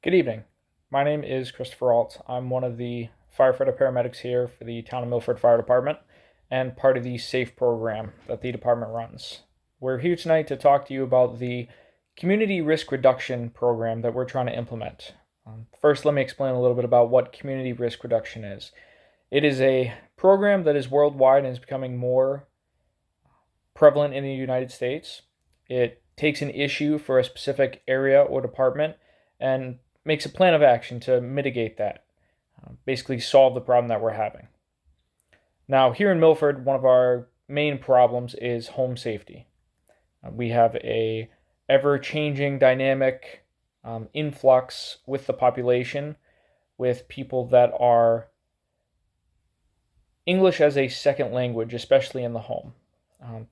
Good evening. My name is Christopher Alt. I'm one of the firefighter paramedics here for the Town of Milford Fire Department and part of the SAFE program that the department runs. We're here tonight to talk to you about the community risk reduction program that we're trying to implement. First, let me explain a little bit about what community risk reduction is. It is a program that is worldwide and is becoming more prevalent in the United States. It takes an issue for a specific area or department and makes a plan of action to mitigate that, basically solve the problem that we're having. Now, here in Milford, one of our main problems is home safety. We have a ever-changing dynamic influx with the population, with people that are English as a second language, especially in the home.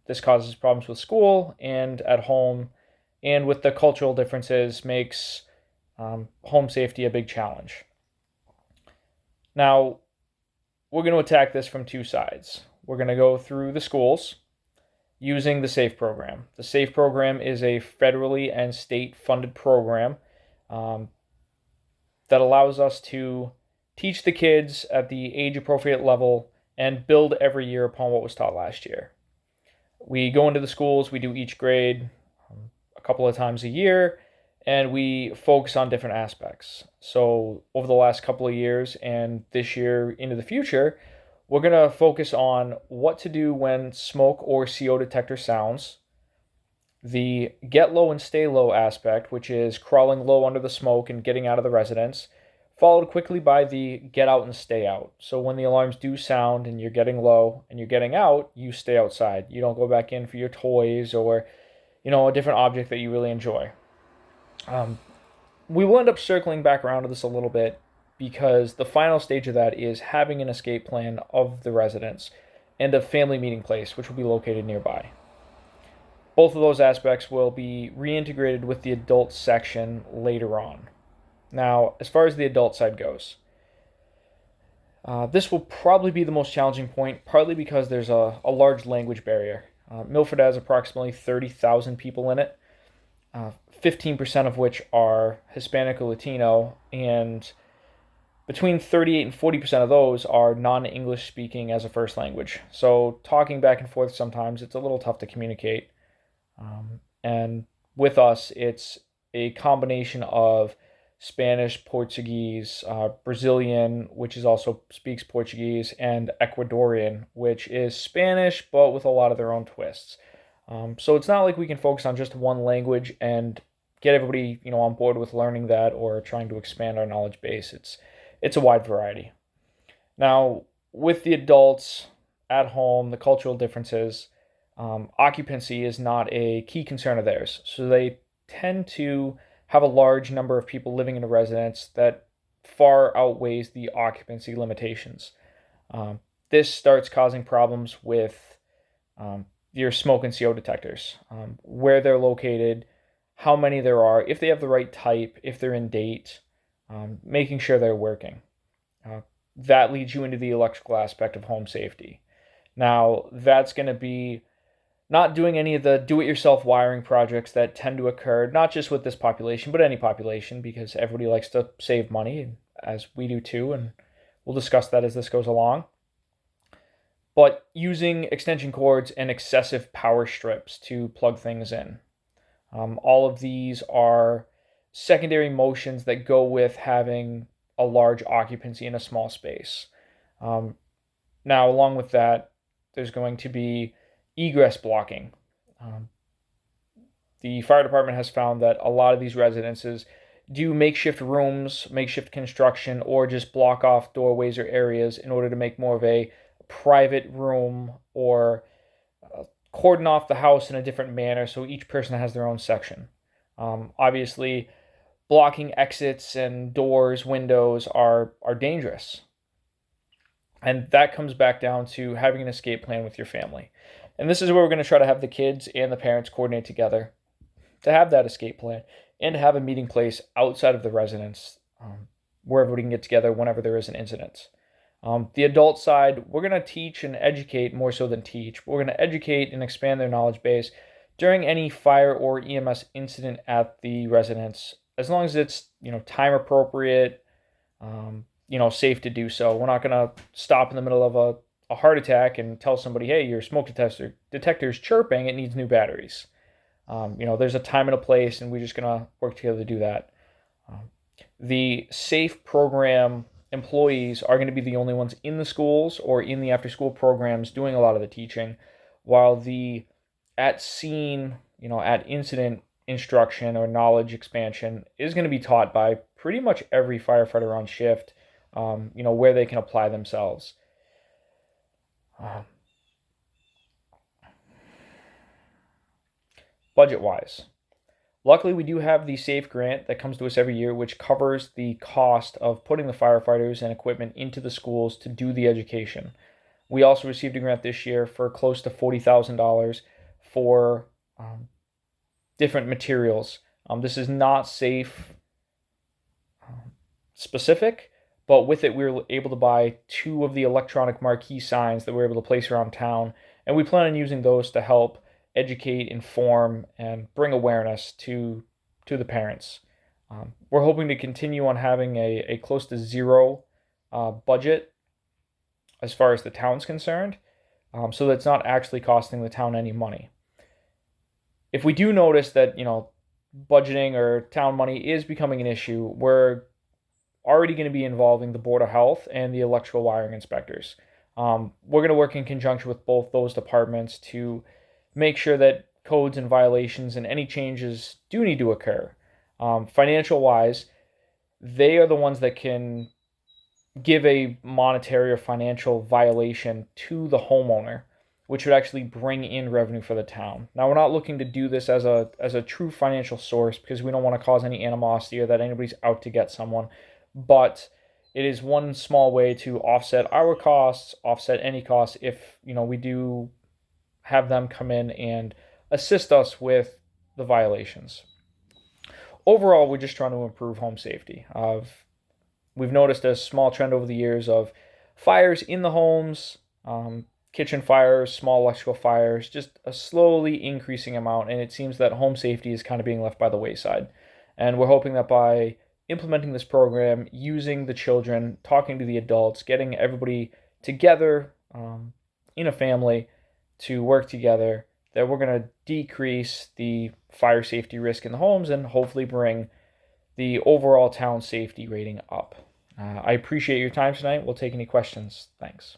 This causes problems with school and at home, and with the cultural differences, makes home safety a big challenge. Now, we're going to attack this from two sides. We're going to go through the schools using the SAFE program. The SAFE program is a federally and state funded program that allows us to teach the kids at the age appropriate level and build every year upon what was taught last year. We go into the schools, we do each grade a couple of times a year, and we focus on different aspects. So over the last couple of years and this year into the future, we're going to focus on what to do when smoke or CO detector sounds, the get low and stay low aspect, which is crawling low under the smoke and getting out of the residence, followed quickly by the get out and stay out. So when the alarms do sound and you're getting low and you're getting out, you stay outside. You don't go back in for your toys or, a different object that you really enjoy. We will end up circling back around to this a little bit because the final stage of that is having an escape plan of the residence and a family meeting place, which will be located nearby. Both of those aspects will be reintegrated with the adult section later on. Now, as far as the adult side goes, this will probably be the most challenging point, partly because there's a large language barrier. Milford has approximately 30,000 people in it, 15% of which are Hispanic or Latino, and between 38 and 40% of those are non-English speaking as a first language. So talking back and forth sometimes, it's a little tough to communicate. And with us, it's a combination of Spanish, Portuguese, Brazilian, which is also speaks Portuguese, and Ecuadorian, which is Spanish, but with a lot of their own twists. So it's not like we can focus on just one language and get everybody, on board with learning that or trying to expand our knowledge base. It's a wide variety. Now, with the adults at home, the cultural differences, occupancy is not a key concern of theirs. So they tend to have a large number of people living in a residence that far outweighs the occupancy limitations. This starts causing problems with your smoke and CO detectors, where they're located, how many there are, if they have the right type, if they're in date, making sure they're working. That leads you into the electrical aspect of home safety. Now, that's going to be not doing any of the do-it-yourself wiring projects that tend to occur, not just with this population, but any population, because everybody likes to save money, as we do too, and we'll discuss that as this goes along. But using extension cords and excessive power strips to plug things in. All of these are secondary motions that go with having a large occupancy in a small space. Now, along with that, there's going to be egress blocking. The fire department has found that a lot of these residences do makeshift rooms, makeshift construction, or just block off doorways or areas in order to make more of a private room or cordon off the house in a different manner so each person has their own section. Obviously, blocking exits and doors, windows are dangerous. And that comes back down to having an escape plan with your family. And this is where we're going to try to have the kids and the parents coordinate together to have that escape plan and to have a meeting place outside of the residence where everybody can get together whenever there is an incident. The adult side, we're going to teach and educate more so than teach. We're going to educate and expand their knowledge base during any fire or EMS incident at the residence, as long as it's, time appropriate, safe to do so. We're not going to stop in the middle of a heart attack and tell somebody, hey, your smoke detector is chirping, it needs new batteries. There's a time and a place, and we're just going to work together to do that. The SAFE program employees are going to be the only ones in the schools or in the after-school programs doing a lot of the teaching, while the at scene, at incident instruction or knowledge expansion is going to be taught by pretty much every firefighter on shift, where they can apply themselves. Budget-wise, luckily we do have the SAFE grant that comes to us every year, which covers the cost of putting the firefighters and equipment into the schools to do the education. We also received a grant this year for close to $40,000 for different materials. This is not SAFE specific, but with it we were able to buy 2 of the electronic marquee signs that we're able to place around town, and we plan on using those to help educate, inform, and bring awareness to the parents. We're hoping to continue on having a close to zero budget as far as the town's concerned, so that's not actually costing the town any money. If we do notice that, budgeting or town money is becoming an issue, we're already going to be involving the Board of Health and the electrical wiring inspectors. We're going to work in conjunction with both those departments to make sure that codes and violations and any changes do need to occur. Financial wise, they are the ones that can give a monetary or financial violation to the homeowner, which would actually bring in revenue for the town. Now, we're not looking to do this as a true financial source because we don't want to cause any animosity or that anybody's out to get someone, but it is one small way to offset our costs, offset any costs if, we do have them come in and assist us with the violations. Overall, we're just trying to improve home safety. We've noticed a small trend over the years of fires in the homes, kitchen fires, small electrical fires, just a slowly increasing amount, and it seems that home safety is kind of being left by the wayside. And we're hoping that by implementing this program, using the children, talking to the adults, getting everybody together in a family to work together, that we're going to decrease the fire safety risk in the homes and hopefully bring the overall town safety rating up. I appreciate your time tonight. We'll take any questions. Thanks.